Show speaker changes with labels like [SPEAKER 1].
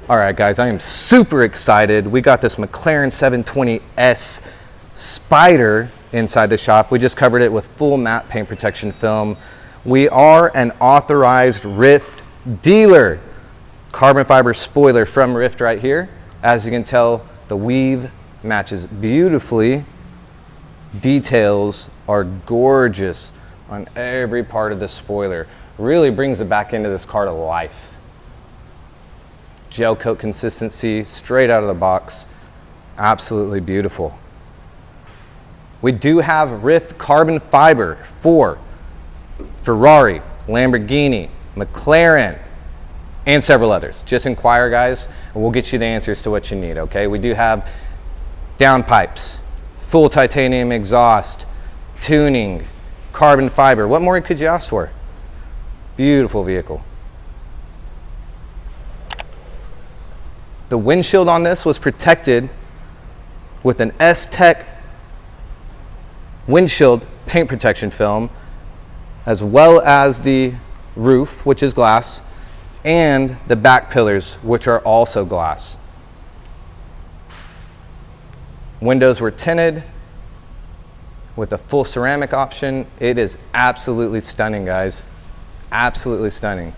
[SPEAKER 1] All right, guys, I am super excited. We got this McLaren 720S Spider inside the shop. We just covered it with full matte paint protection film. We are an authorized Ryft dealer. Carbon fiber spoiler from Ryft right here. As you can tell, the weave matches beautifully. Details are gorgeous on every part of the spoiler. Really brings the back end of this car to life. Gel coat consistency, straight out of the box. Absolutely beautiful. We do have Ryft carbon fiber for Ferrari, Lamborghini, McLaren, and several others. Just inquire, guys, and we'll get you the answers to what you need, okay? We do have downpipes, full titanium exhaust, tuning, carbon fiber. What more could you ask for? Beautiful vehicle. The windshield on this was protected with an S-Tech windshield paint protection film, as well as the roof, which is glass, and the back pillars, which are also glass. Windows were tinted with a full ceramic option. It is absolutely stunning, guys. Absolutely stunning.